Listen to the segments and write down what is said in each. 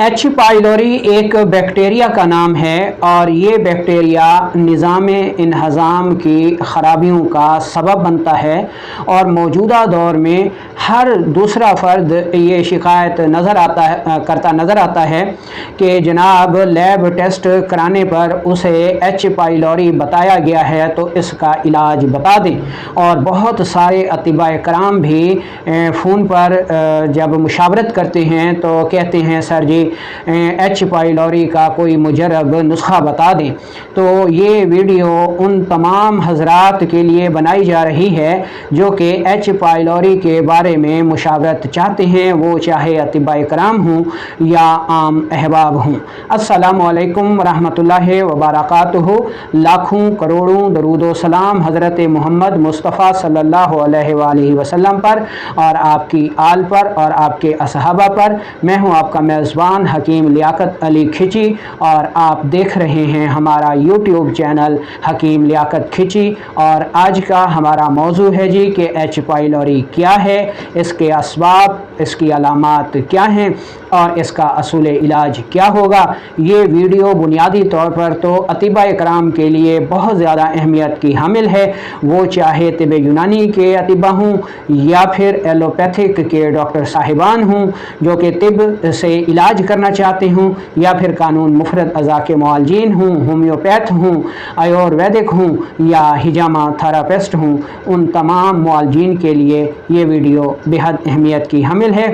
H pylori एक bacteria का नाम है और ये बैक्टीरिया निज़ाम इन्हज़ाम की ख़राबियों का सबब बनता है और मौजूदा दौर में हर दूसरा फ़र्द ये शिकायत करता नज़र आता है कि जनाब लैब टेस्ट कराने पर उसे एच पाइलोरी बताया गया है तो इसका इलाज बता दें। और बहुत सारे अतिबाए कराम भी फ़ोन पर जब मुशावरत करते हैं तो कहते हैं सर जी एच पाइलोरी का कोई मुजरब नुस्खा बता दें। तो ये वीडियो उन तमाम हजरात के लिए बनाई जा रही है जो कि एच पाइलोरी के बारे में मुशावरत चाहते हैं, वो चाहे अतिबाए कराम हों या आम अहबाब हों। अस्सलामु अलैकुम रहमतुल्लाहि व बरकातुहू। लाखों करोड़ों दरूद व सलाम हज़रत मोहम्मद मुस्तफ़ा सल्लल्लाहु अलैहि वसल्लम पर और आपकी आल पर और आपके असहाबा पर। मैं हूँ आपका मेज़बान हकीम लियाकत अली खिची और आप देख रहे हैं हमारा यूट्यूब चैनल हकीम लियाकत खिची। और आज का हमारा मौजू है जी कि एच पाइलोरी क्या है, इसके असबाब, इसकी अलामात क्या हैं और इसका असूल इलाज क्या होगा। ये वीडियो बुनियादी तौर पर तो अतिबाए कराम के लिए बहुत ज़्यादा अहमियत की हामिल है, वो चाहे तिब यूनानी के अतिबा हों या फिर एलोपैथिक के डॉक्टर साहिबान हों जो कि तिब से इलाज करना चाहते हों, या फिर कानून मुफरद अज़ा के मुआलजीन हों, होम्योपैथ हों, आयुर्वेदिक हों या हिजामा थेरापिस्ट हों। उन तमाम मुआलजीन के लिए ये वीडियो बेहद अहमियत की हामिल है।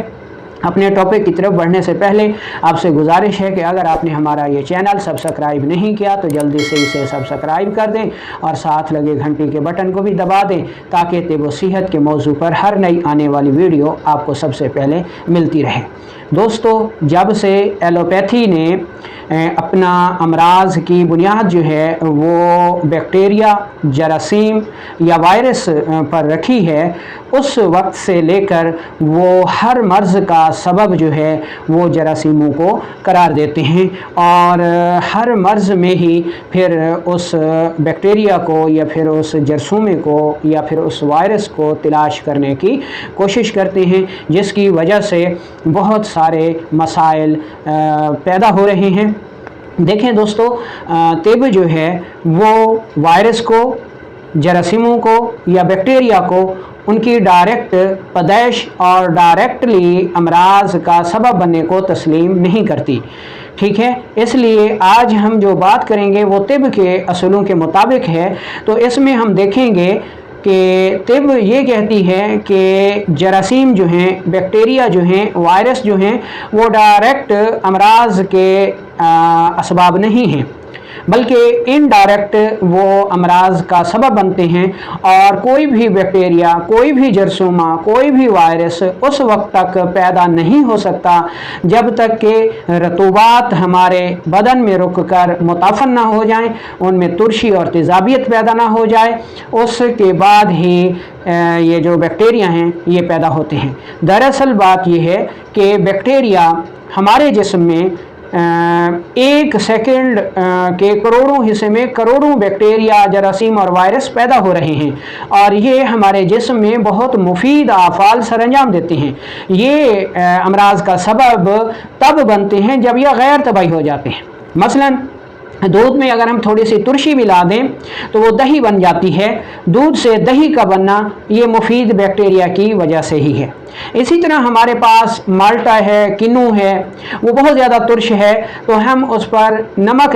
अपने टॉपिक की तरफ बढ़ने से पहले आपसे गुजारिश है कि अगर आपने हमारा ये चैनल सब्सक्राइब नहीं किया तो जल्दी से इसे सब्सक्राइब कर दें और साथ लगे घंटी के बटन को भी दबा दें ताकि तिब व सेहत के मौजू पर हर नई आने वाली वीडियो आपको सबसे पहले मिलती रहे। दोस्तों, जब से एलोपैथी ने अपना अमराज की बुनियाद जो है वो बैक्टीरिया, जरासीम या वायरस पर रखी है, उस वक्त से लेकर वो हर मर्ज़ का सबब जो है वो जरासीमों को करार देते हैं और हर मर्ज़ में ही फिर उस बैक्टीरिया को या फिर उस जरसूमे को या फिर उस वायरस को तलाश करने की कोशिश करते हैं, जिसकी वजह से बहुत सारे मसाइल पैदा हो रहे हैं। देखें दोस्तों, तिब जो है वो वायरस को, जरासीमों को या बैक्टीरिया को उनकी डायरेक्ट पैदाइश और डायरेक्टली अमराज का सबब बनने को तस्लीम नहीं करती। ठीक है, इसलिए आज हम जो बात करेंगे वो तिब के असूलों के मुताबिक है। तो इसमें हम देखेंगे कि तिब ये कहती है कि जरासीम जो हैं, बैक्टीरिया जो हैं, वायरस जो हैं, वो डायरेक्ट अमराज के असबाब नहीं हैं, बल्कि इनडायरेक्ट वो अमराज का सबब बनते हैं। और कोई भी बैक्टीरिया, कोई भी जरसूमा, कोई भी वायरस उस वक्त तक पैदा नहीं हो सकता जब तक कि रतूबात हमारे बदन में रुक कर मुताफन ना हो जाएं, उनमें तुर्शी और तेज़ाबियत पैदा ना हो जाए, उसके बाद ही ये जो बैक्टीरिया हैं ये पैदा होते हैं। दरअसल बात यह है कि बैक्टीरिया हमारे जिस्म में एक सेकंड के करोड़ों हिस्से में करोड़ों बैक्टीरिया, जरासीम और वायरस पैदा हो रहे हैं और ये हमारे जिस्म में बहुत मुफीद आफ़ाल सरअंजाम देते हैं। ये अमराज का सबब तब बनते हैं जब यह गैर तबाही हो जाते हैं। मसलन दूध में अगर हम थोड़ी सी तुरशी मिला दें तो वो दही बन जाती है। दूध से दही का बनना ये मुफीद बैक्टीरिया की वजह से ही है। इसी तरह हमारे पास माल्टा है, किन्नू है, वो बहुत ज़्यादा तुर्श है, तो हम उस पर नमक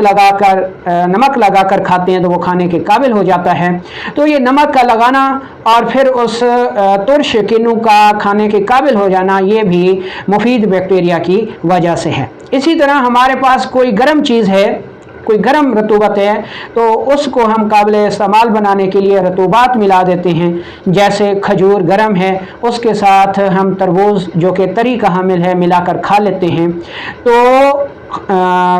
लगाकर खाते हैं तो वो खाने के काबिल हो जाता है। तो ये नमक का लगाना और फिर उस तुर्श किन्नू का खाने के काबिल हो जाना ये भी मुफीद बैक्टीरिया की वजह से है। इसी तरह हमारे पास कोई गर्म चीज़ है, कोई गर्म रतूबत है, तो उसको हम काबिल इस्तेमाल बनाने के लिए रतूबात मिला देते हैं। जैसे खजूर गर्म है, उसके साथ हम तरबूज जो कि तरी का हामिल है मिलाकर खा लेते हैं। तो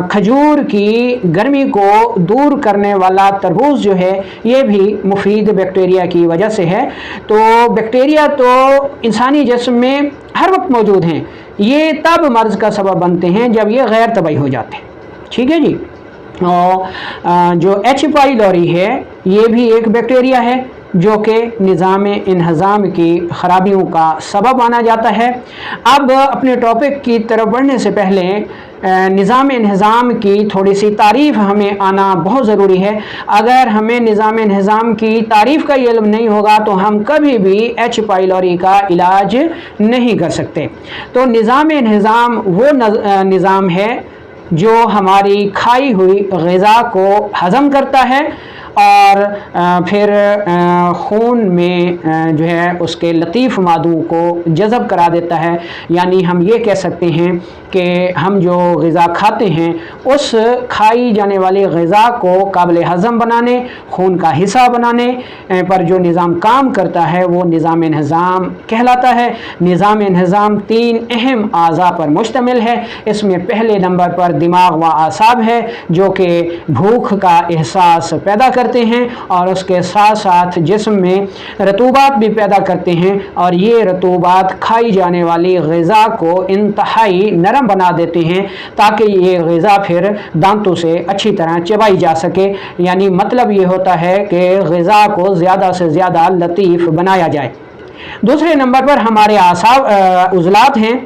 खजूर की गर्मी को दूर करने वाला तरबूज जो है ये भी मुफीद बैक्टीरिया की वजह से है। तो बैक्टीरिया तो इंसानी जिस्म में हर वक्त मौजूद हैं, ये तब मर्ज़ का सबब बनते हैं जब ये गैर तबाही हो जाते हैं। ठीक है जी। और जो एच पाइलोरी है ये भी एक बैक्टीरिया है जो कि निज़ाम इंहज़ाम की ख़राबियों का सबब माना जाता है। अब अपने टॉपिक की तरफ बढ़ने से पहले निज़ाम इंहज़ाम की थोड़ी सी तारीफ़ हमें आना बहुत ज़रूरी है। अगर हमें निज़ाम इंहज़ाम की तारीफ़ का इल्म नहीं होगा तो हम कभी भी एच पाइलोरी का इलाज नहीं कर सकते। तो निज़ाम इंहज़ाम वो निज़ाम है जो हमारी खाई हुई ग़िज़ा को हज़म करता है और फिर खून में जो है उसके लतीफ़ मादों को जज़ब करा देता है। यानी हम ये कह सकते हैं कि हम जो ग़िज़ा खाते हैं उस खाई जाने वाली ग़िज़ा को काबिल हज़म बनाने, खून का हिस्सा बनाने पर जो निज़ाम काम करता है वो निज़ाम इंहज़ाम कहलाता है। निज़ाम इंहज़ाम 3 अहम आज़ा पर मुश्तमिल है। इसमें पहले नंबर पर दिमाग व आसाब है जो कि भूख का एहसास पैदा करते हैं और उसके साथ साथ जिस्म में रतूबात भी पैदा करते हैं और ये रतूबात खाई जाने वाली ग़िज़ा को इंतहाई नरम बना देते हैं ताकि ये ग़िज़ा फिर दांतों से अच्छी तरह चबाई जा सके। यानी मतलब ये होता है कि ग़िज़ा को ज़्यादा से ज़्यादा लतीफ़ बनाया जाए। दूसरे नंबर पर हमारे आसाब उज़लात हैं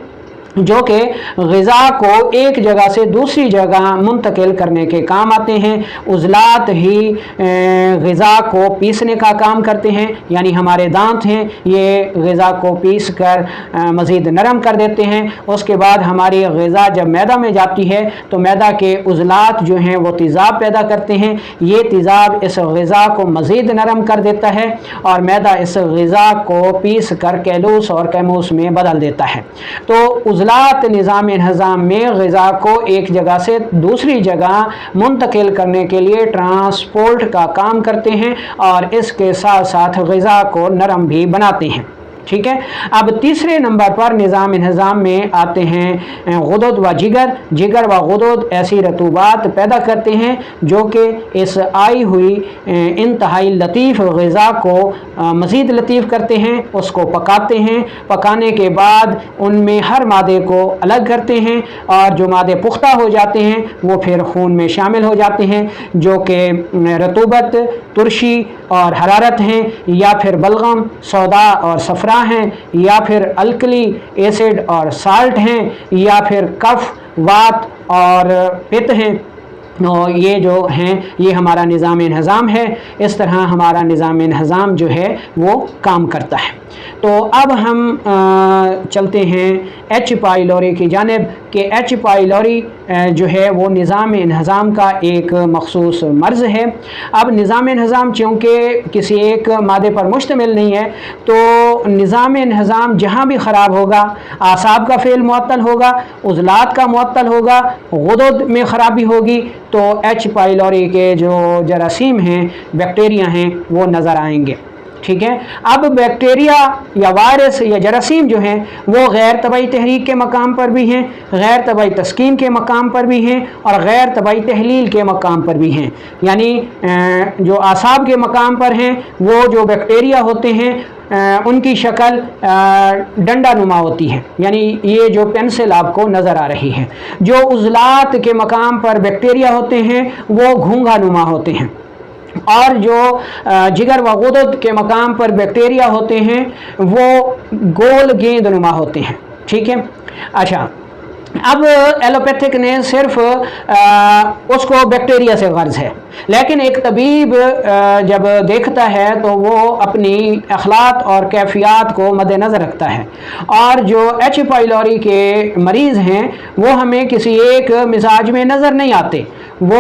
जो कि ग़िज़ा को एक जगह से दूसरी जगह मुंतकिल करने के काम आते हैं। उज़लात ही ग़िज़ा को पीसने का काम करते हैं। यानी हमारे दांत हैं ये ग़िज़ा को पीस कर मज़ीद नरम कर देते हैं। उसके बाद हमारी ग़िज़ा जब मैदा में जाती है तो मैदा के उज़लात जो हैं वो तेज़ाब पैदा करते हैं। ये तेज़ाब इस ग़िज़ा को मज़ीद नरम कर देता है और मैदा इस ग़िज़ा को पीस कर कैलूस और कैमूस में बदल देता है। तो निज़ाम इंहज़ाम में ग़िज़ा को एक जगह से दूसरी जगह मुंतकिल करने के लिए ट्रांसपोर्ट का काम करते हैं और इसके साथ साथ ग़िज़ा को नरम भी बनाते हैं। ठीक है। अब तीसरे नंबर पर निज़ाम इंहज़ाम में आते हैं गुदद व जिगर व गुदद ऐसी रतूबात पैदा करते हैं जो कि इस आई हुई इंतहाई लतीफ़ ग़िज़ा को मज़ीद लतीफ़ करते हैं, उसको पकाते हैं। पकाने के बाद उनमें हर मादे को अलग करते हैं और जो मादे पुख्ता हो जाते हैं वो फिर खून में शामिल हो जाते हैं जो कि रतूबत, तुरशी और हरारत हैं या फिर बलगम, सौदा और सफ़रा हैं या फिर अल्कली एसिड और साल्ट हैं या फिर कफ, वात और पित्त हैं। और ये जो हैं ये हमारा निज़ाम इंहज़ाम है। इस तरह हमारा निज़ाम इंहज़ाम जो है वो काम करता है। तो अब हम चलते हैं एच पाइलोरी की जानिब कि एच पाइलोरी जो है वो निज़ाम इंहज़ाम का एक मखसूस मर्ज़ है। अब निज़ाम इंहज़ाम चूँकि किसी एक मादे पर मुश्तमिल नहीं है तो निज़ाम इंहज़ाम जहाँ भी ख़राब होगा, आसाब का फ़ेल मुअत्तल होगा, उज़लात का मुअत्तल होगा, गुदद में ख़राबी होगी तो एच पाइलोरी के जो जरासीम हैं, बैक्टीरिया हैं वो नज़र आएंगे। ठीक है। अब बैक्टीरिया या वायरस या जरासीम जो हैं वो गैर तबाई तहरीक के मकाम पर भी हैं, गैर तबाई तस्कीन के मकाम पर भी हैं और गैर तबाई तहलील के मकाम पर भी हैं। यानी जो आसाब के मकाम पर हैं वो जो बैक्टीरिया होते हैं उनकी शक्ल डंडा नुमा होती है, यानी ये जो पेंसिल आपको नज़र आ रही है। जो उज़लात के मकाम पर बैक्टीरिया होते हैं वो घूंघा नुमा होते हैं और जो जिगर व गुदद के मकाम पर बैक्टीरिया होते हैं वो गोल गेंद नुमा होते हैं। ठीक है। अच्छा, अब एलोपैथिक ने सिर्फ उसको बैक्टीरिया से गर्ज है, लेकिन एक तबीब जब देखता है तो वो अपनी अखलात और कैफियत को मद्देनज़र रखता है और जो एच पाइलोरी के मरीज़ हैं वो हमें किसी एक मिजाज में नज़र नहीं आते। वो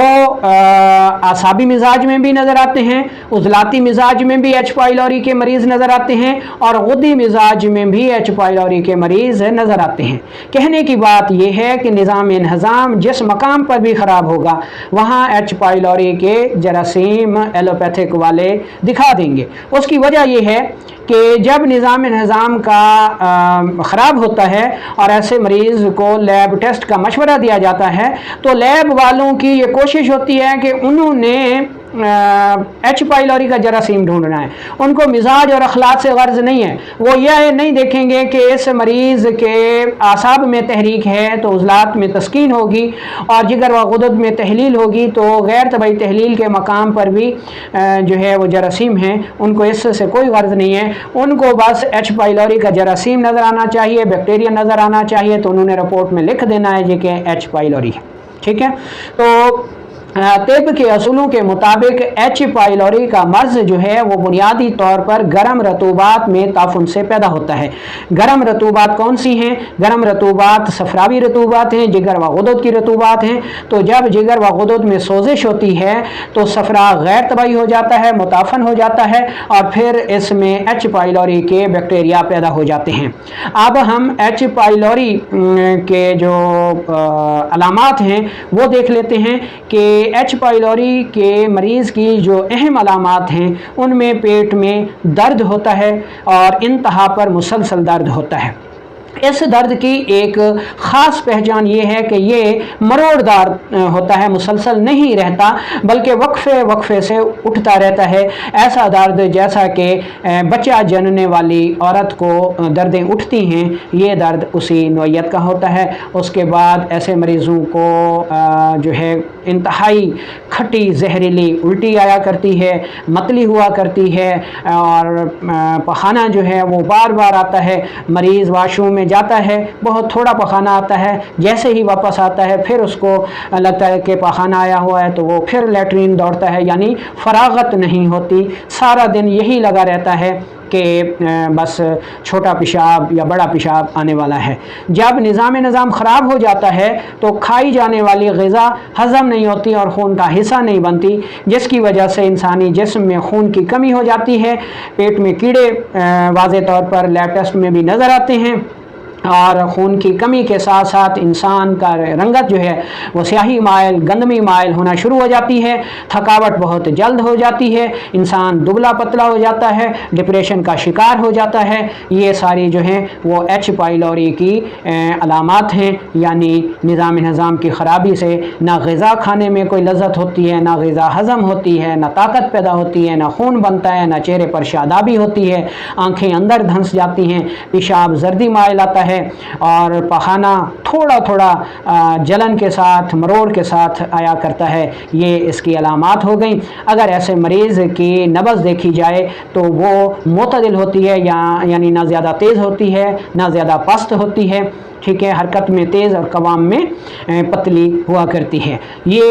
आसाबी मिजाज में भी नज़र आते हैं, उज़लाती मिजाज में भी एच पाइलोरी के मरीज़ नज़र आते हैं और गुद्दी मिजाज में भी एच पाइलोरी के मरीज़ नज़र आते हैं। कहने की बात यह है कि निज़ाम इंहज़ाम जिस मकाम पर भी ख़राब होगा वहाँ एच पाइलोरी के जरासीम एलोपैथिक वाले दिखा देंगे। उसकी वजह यह है कि जब निज़ाम इंहज़ाम का ख़राब होता है और ऐसे मरीज़ को लैब टेस्ट का मशवरा दिया जाता है तो लैब वालों की ये कोशिश होती है कि उन्होंने एच पाइलोरी का जरासीम ढूंढना है, उनको मिजाज और अखलाक से गर्ज नहीं है। वो यह नहीं देखेंगे कि इस मरीज़ के आसाब में तहरीक है तो उज़लात में तस्कीन होगी और जिगर व गुदद में तहलील होगी, तो गैर तबई तहलील के मकाम पर भी जो है वो जरासीम हैं, उनको इससे कोई गर्ज नहीं है। उनको बस एच पाइलोरी का जरासीम नज़र आना चाहिए, बैक्टीरिया नज़र आना चाहिए, तो उन्होंने रिपोर्ट में लिख देना है जी कि एच पाइलोरी है। ठीक है, तो तिब के असूलों के मुताबिक एच पाइलोरी का मर्ज जो है वो बुनियादी तौर पर गर्म रतूबात में ताफुन से पैदा होता है। गर्म रतूबात कौन सी हैं? गर्म रतूबात सफरावी रतूबात हैं, जिगर व गुदद की रतूबात हैं। तो जब जिगर व गुदद में सोजिश होती है तो सफरा गैर तबाही हो जाता है, मुताफन हो जाता है और फिर इसमें एच पाइलोरी के बैक्टीरिया पैदा हो जाते हैं। अब हम एच पाइलोरी के जो अलामात हैं वो देख लेते हैं कि एच पाइलोरी के मरीज़ की जो अहम अलामात हैं उनमें पेट में दर्द होता है और इंतहा पर मुसलसल दर्द होता है। इस दर्द की एक ख़ास पहचान ये है कि ये मरोड़दार होता है, मुसलसल नहीं रहता बल्कि वक्फे वक्फे से उठता रहता है। ऐसा दर्द जैसा कि बच्चा जनने वाली औरत को दर्दें उठती हैं, ये दर्द उसी नौइयत का होता है। उसके बाद ऐसे मरीज़ों को जो है इंतहाई खट्टी जहरीली उल्टी आया करती है, मतली हुआ करती है और पखाना जो है वो बार बार आता है। मरीज़ वाशरूम में जाता है, बहुत थोड़ा पखाना आता है, जैसे ही वापस आता है फिर उसको लगता है कि पखाना आया हुआ है तो वो फिर लैट्रीन दौड़ता है, यानी फरागत नहीं होती। सारा दिन यही लगा रहता है कि बस छोटा पेशाब या बड़ा पेशाब आने वाला है। जब निज़ाम ख़राब हो जाता है तो खाई जाने वाली ग़िज़ा हज़म नहीं होती और खून का हिस्सा नहीं बनती, जिसकी वजह से इंसानी जिस्म में खून की कमी हो जाती है। पेट में कीड़े वाज़े तौर पर लैब टेस्ट में भी नज़र आते हैं और खून की कमी के साथ साथ इंसान का रंगत जो है वो स्याही माइल गंदमी माइल होना शुरू हो जाती है। थकावट बहुत जल्द हो जाती है, इंसान दुबला पतला हो जाता है, डिप्रेशन का शिकार हो जाता है। ये सारी जो हैं वो एच पाइलोरी की अलामात हैं, यानी निज़ाम की ख़राबी से ना ग़िज़ा खाने में कोई लज़्ज़त होती है, ना ग़िज़ा हज़म होती है, ना ताकत पैदा होती है, ना खून बनता है, ना चेहरे पर शादाबी होती है, आँखें अंदर धंस जाती हैं, पेशाब जर्दी माइल आता है और पखाना थोड़ा थोड़ा जलन के साथ मरोड़ के साथ आया करता है। ये इसकी अलामात हो गई। अगर ऐसे मरीज़ की नब्ज़ देखी जाए तो वो मोतदिल होती है, यानी ना ज़्यादा तेज़ होती है ना ज़्यादा पस्त होती है। ठीक है, हरकत में तेज़ और कवाम में पतली हुआ करती है। ये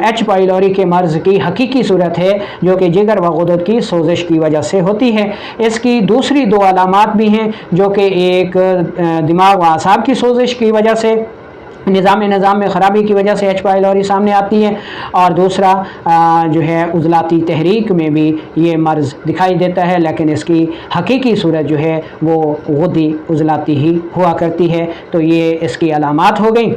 एच पाइलोरी के मर्ज़ की हकीकी सूरत है जो कि जिगर व गुदद की सोजिश की वजह से होती है। इसकी दूसरी दो अलामात भी हैं जो कि एक दिमाग व आसाब की सोजिश की वजह से, निज़ाम में ख़राबी की वजह से एच पाइलोरी सामने आती है, और दूसरा जो है उज़लाती तहरीक में भी ये मर्ज़ दिखाई देता है, लेकिन इसकी हकीकी सूरत जो है वो गुदी उज़लाती ही हुआ करती है। तो ये इसकी अलामात हो गई।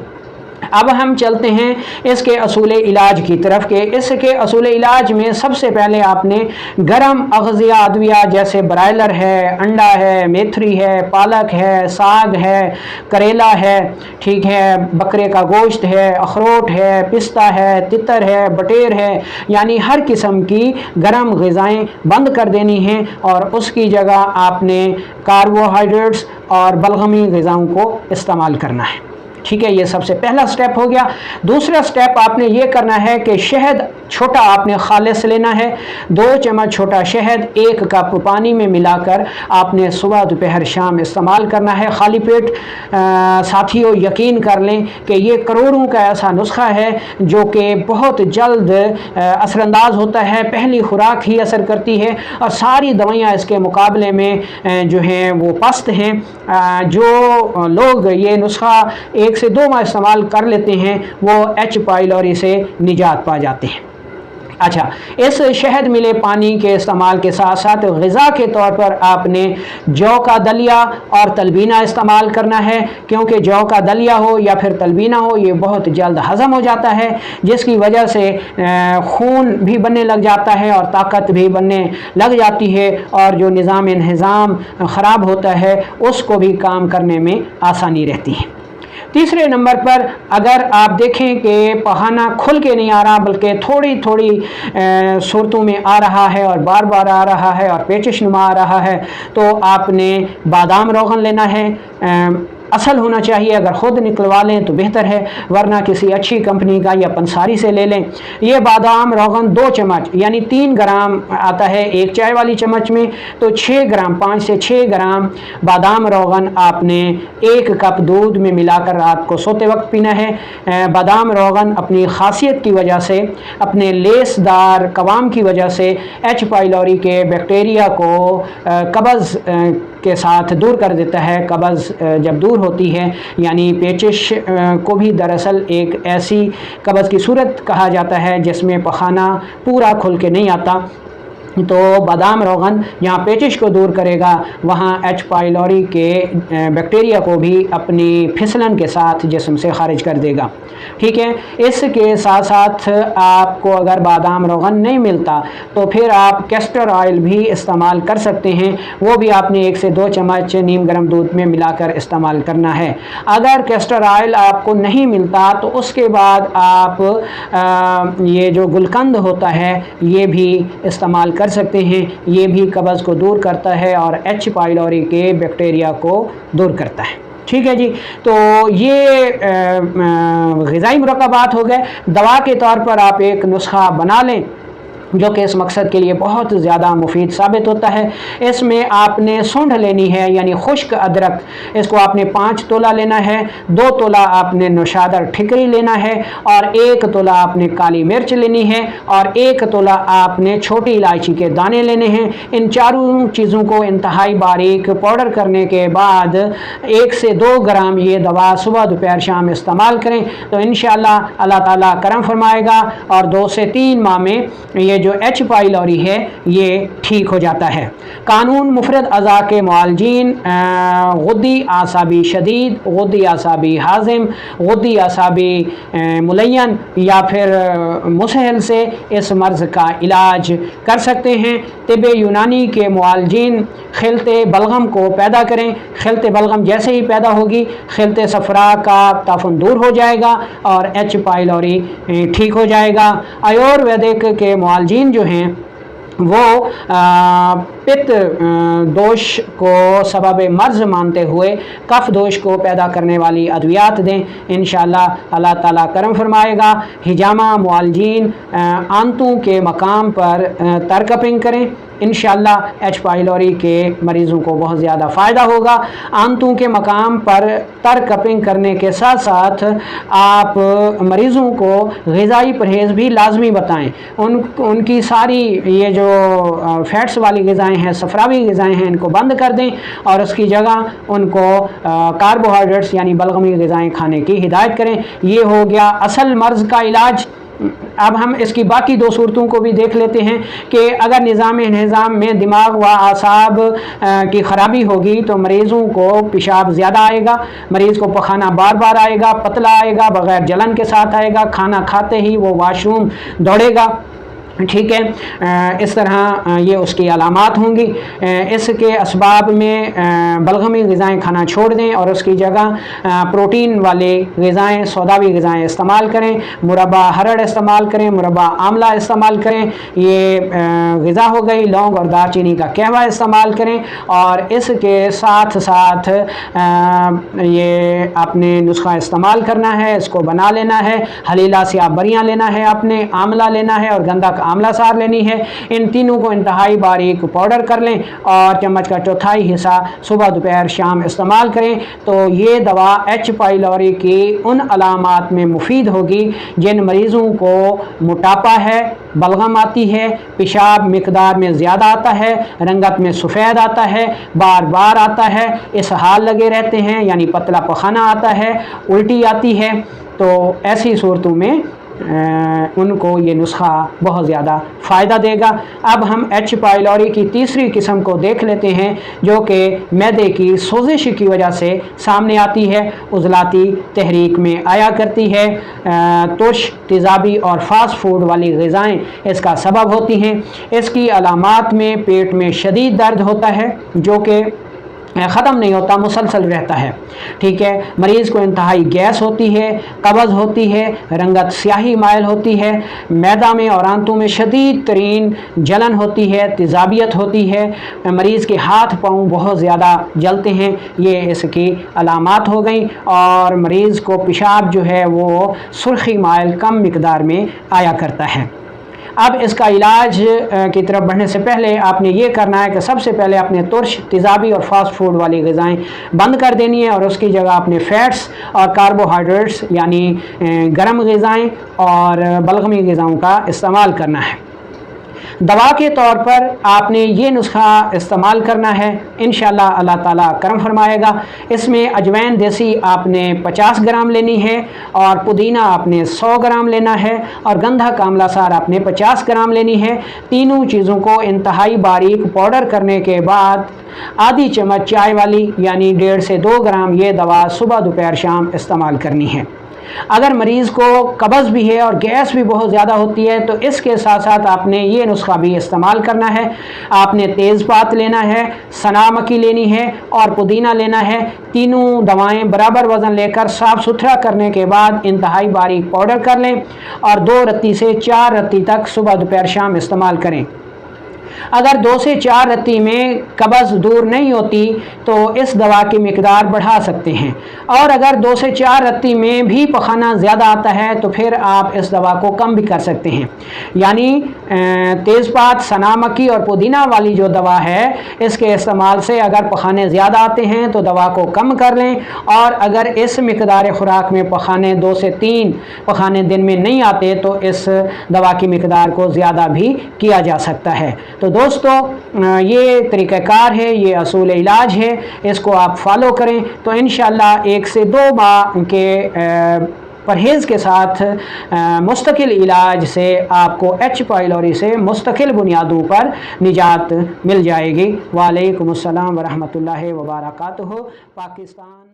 अब हम चलते हैं इसके असूल इलाज की तरफ के इसके असूल इलाज में सबसे पहले आपने गर्म अग़ज़िया अद्विया जैसे ब्रायलर है, अंडा है, मेथरी है, पालक है, साग है, करेला है, ठीक है, बकरे का गोश्त है, अखरोट है, पिस्ता है, तितर है, बटेर है, यानी हर किस्म की गर्म ग़िज़ाएँ बंद कर देनी हैं और उसकी जगह आपने कार्बोहाइड्रेट्स और बलगमी ग़िज़ाओं को इस्तेमाल करना है। ठीक है, ये सबसे पहला स्टेप हो गया। दूसरा स्टेप आपने ये करना है कि शहद छोटा आपने खालिस लेना है। 2 चम्मच छोटा शहद 1 कप पानी में मिलाकर आपने सुबह दोपहर शाम इस्तेमाल करना है खाली पेट। साथियों, यकीन कर लें कि ये करोड़ों का ऐसा नुस्खा है जो कि बहुत जल्द असरअंदाज होता है। पहली खुराक ही असर करती है और सारी दवाइयाँ इसके मुकाबले में जो हैं वो पस्त हैं। जो लोग ये नुस्खा 1 से 2 माह इस्तेमाल कर लेते हैं वो एच पाइलोरी से निजात पा जाते हैं। अच्छा, इस शहद मिले पानी के इस्तेमाल के साथ साथ ग़िज़ा के तौर पर आपने जौ का दलिया और तलबीना इस्तेमाल करना है, क्योंकि जौ का दलिया हो या फिर तलबीना हो ये बहुत जल्द हज़म हो जाता है, जिसकी वजह से खून भी बनने लग जाता है और ताकत भी बनने लग जाती है और जो निज़ाम ख़राब होता है उसको भी काम करने में आसानी रहती है। तीसरे नंबर पर अगर आप देखें कि पखाना खुल के नहीं आ रहा बल्कि थोड़ी थोड़ी सूरतों में आ रहा है और बार बार आ रहा है और पेचिश नुमा आ रहा है, तो आपने बादाम रोगन लेना है। असल होना चाहिए, अगर ख़ुद निकलवा लें तो बेहतर है, वरना किसी अच्छी कंपनी का या पंसारी से ले लें। ये बादाम रोगन 2 चम्मच यानी 3 ग्राम आता है एक चाय वाली चम्मच में, तो 6 ग्राम 5 से 6 ग्राम बादाम रोगन आपने 1 कप दूध में मिलाकर रात को सोते वक्त पीना है। बादाम रोगन अपनी खासियत की वजह से, अपने लेसदार कवाम की वजह से एच पाइलोरी के बैक्टीरिया को कब्ज़ के साथ दूर कर देता है। कब्ज़ जब दूर होती है यानी पेचिश को भी दरअसल एक ऐसी कब्ज़ की सूरत कहा जाता है जिसमें पखाना पूरा खुल के नहीं आता, तो बादाम रोगन यहाँ पेचिश को दूर करेगा, वहाँ एच पाइलोरी के बैक्टीरिया को भी अपनी फिसलन के साथ जिस्म से खारिज कर देगा। ठीक है, इसके साथ साथ आपको अगर बादाम रोगन नहीं मिलता तो फिर आप कैस्टर ऑयल भी इस्तेमाल कर सकते हैं, वो भी आपने 1 से 2 चम्मच नीम गर्म दूध में मिलाकर इस्तेमाल करना है। अगर कैस्टर ऑयल आपको नहीं मिलता तो उसके बाद आप ये जो गुलकंद होता है ये भी इस्तेमाल कर सकते हैं, ये भी कब्ज़ को दूर करता है और एच पाइलोरी के बैक्टीरिया को दूर करता है। ठीक है जी, तो ये ग़िज़ाई मुरक्कबात हो गए। दवा के तौर पर आप एक नुस्खा बना लें जो कि इस मकसद के लिए बहुत ज़्यादा मुफीद साबित होता है। इसमें आपने सूंढ लेनी है यानी खुश्क अदरक, इसको आपने 5 तोला लेना है, 2 तोला आपने नौशादर ठिकरी लेना है और 1 तोला आपने काली मिर्च लेनी है और 1 तोला आपने छोटी इलायची के दाने लेने हैं। इन चारों चीज़ों को इंतहाई बारीक पाउडर करने के बाद 1 से 2 ग्राम ये दवा सुबह दोपहर शाम इस्तेमाल करें तो इंशाअल्लाह अल्लाह ताला करम फरमाएगा और 2 से 3 माह में ये जो एच पाइलोरी है ये ठीक हो जाता है। कानून मुफरद अज़ा के मुआलजीन गुद्दी आसाबी शदीद, गुद्दी आसाबी हाजिम, गुद्दी आसाबी मुलयन या फिर मुसहल से इस मर्ज़ का इलाज कर सकते हैं। तिब यूनानी के मुआलजीन खिलते बलगम को पैदा करें, खिलते बलगम जैसे ही पैदा होगी खिलते सफ़रा का ताफुन दूर हो जाएगा और एच पाइलोरी ठीक हो जाएगा। आयुर्वेदिक के मुआलजीन जो हैं वो पित्त दोष को सबब मर्ज़ मानते हुए कफ दोष को पैदा करने वाली अद्वियात दें, इंशाअल्लाह अल्लाह ताला करम फरमाएगा। हिजामा मुआलजीन आंतों के मकाम पर तरकपिंग करें, इंशाअल्लाह एच पाइलोरी के मरीज़ों को बहुत ज़्यादा फ़ायदा होगा। आंतों के मकाम पर तरकपिंग करने के साथ साथ आप मरीज़ों को ग़िज़ाई परहेज़ भी लाजमी बताएं। उनकी सारी ये जो फैट्स वाली ग़िज़ाएँ हैं, सफ़रावी ग़िज़ाएँ हैं, इनको बंद कर दें और उसकी जगह उनको कार्बोहाइड्रेट्स यानी बलगमी ग़िज़ाएँ खाने की हिदायत करें। ये हो गया असल मर्ज़ का इलाज। अब हम इसकी बाकी 2 सूरतों को भी देख लेते हैं कि अगर निज़ाम में दिमाग व आसाब की ख़राबी होगी तो मरीज़ों को पेशाब ज़्यादा आएगा, मरीज़ को पखाना बार बार आएगा, पतला आएगा, बग़ैर जलन के साथ आएगा, खाना खाते ही वो वाशरूम दौड़ेगा। ठीक है, इस तरह ये उसकी अलामात होंगी। इसके असबाब में बलगमी ग़िज़ाएँ खाना छोड़ दें और उसकी जगह प्रोटीन वाले ग़िज़ाएँ, सौदावी ग़िज़ाएँ इस्तेमाल करें। मुरब्बा हरड़ इस्तेमाल करें, मुरब्बा आमला इस्तेमाल करें, ये ग़िज़ा हो गई। लौंग और दालचीनी का कहवा इस्तेमाल करें और इसके साथ साथ ये आपने नुस्खा इस्तेमाल करना है, इसको बना लेना है। हलीला से आप बरियाँ लेना है, आपने आमला लेना है और गंदा आमला सार लेनी है। इन तीनों को इंतहाई बारीक पाउडर कर लें और चम्मच का 1/4 हिस्सा सुबह दोपहर शाम इस्तेमाल करें तो ये दवा एच पाइलोरी की उन अलामात में मुफीद होगी जिन मरीज़ों को मोटापा है, बलगम आती है, पेशाब मकदार में ज़्यादा आता है, रंगत में सफ़ेद आता है, बार बार आता है, इसहाल लगे रहते हैं यानी पतला पखाना आता है, उल्टी आती है। तो ऐसी सूरतों में उनको ये नुस्खा बहुत ज़्यादा फ़ायदा देगा। अब हम एच पाइलोरी की तीसरी किस्म को देख लेते हैं जो कि मैदे की सोजिश की वजह से सामने आती है, उज़लाती तहरीक में आया करती है। तुर्श, तेज़ाबी और फास्ट फूड वाली ग़िज़ाएँ इसका सबब होती हैं। इसकी अलामात में पेट में शदीद दर्द होता है जो कि ख़त्म नहीं होता, मुसलसल रहता है। ठीक है, मरीज़ को इंतहाई गैस होती है, कब्ज़ होती है, रंगत स्याही मायल होती है, मैदा में और आंतों में शदीद तरीन जलन होती है, तेज़ाबियत होती है, मरीज़ के हाथ पाँव बहुत ज़्यादा जलते हैं, ये इसकी अलामात हो गई। और मरीज़ को पेशाब जो है वो सुर्खी मायल कम मिकदार में आया करता है। अब इसका इलाज की तरफ बढ़ने से पहले आपने ये करना है कि सबसे पहले अपने तुर्श, तेज़ाबी और फास्ट फूड वाली ग़िज़ाएँ बंद कर देनी है और उसकी जगह अपने फ़ैट्स और कार्बोहाइड्रेट्स यानी गर्म ग़िज़ाएँ और बलगमी ग़िज़ाओं का इस्तेमाल करना है। दवा के तौर पर आपने ये नुस्खा इस्तेमाल करना है, इंशाअल्लाह अल्लाह ताला करम फरमाएगा। इसमें अजवैन देसी आपने 50 ग्राम लेनी है और पुदीना आपने 100 ग्राम लेना है और गंधा कामला सार आपने 50 ग्राम लेनी है। तीनों चीज़ों को इंतहाई बारीक पाउडर करने के बाद आधी चम्मच चाय वाली यानी 1.5 से 2 ग्राम ये दवा सुबह दोपहर शाम इस्तेमाल करनी है। अगर मरीज़ को कब्ज़ भी है और गैस भी बहुत ज़्यादा होती है तो इसके साथ साथ आपने ये नुस्खा भी इस्तेमाल करना है। आपने तेज़पात लेना है, सना मक्खी लेनी है और पुदीना लेना है। तीनों दवाएं बराबर वज़न लेकर साफ़ सुथरा करने के बाद इंतहाई बारीक पाउडर कर लें और 2 रत्ती से 4 रत्ती तक सुबह दोपहर शाम इस्तेमाल करें। अगर 2 से 4 रत्ती में कब्ज़ दूर नहीं होती तो इस दवा की मिकदार बढ़ा सकते हैं और अगर 2 से 4 रत्ती में भी पखाना ज़्यादा आता है तो फिर आप इस दवा को कम भी कर सकते हैं। यानी तेज़पात, सना मक्खी और पुदीना वाली जो दवा है इसके इस्तेमाल से अगर पखाने ज़्यादा आते हैं तो दवा को कम कर लें और अगर इस मिकदार खुराक में पखाने 2 से 3 पखाने दिन में नहीं आते तो इस दवा की मिकदार को ज़्यादा भी किया जा सकता है। तो दोस्तों ये तरीक़ाकार है, ये असूल इलाज है, इसको आप फॉलो करें तो इंशाअल्लाह 1 से 2 माह के परहेज़ के साथ मुस्तकिल इलाज से आपको एच पाइलोरी से मुस्तकिल बुनियादों पर निजात मिल जाएगी। वालेकुम अस्सलाम व रहमतुल्लाहि व बरकातुहू। पाकिस्तान।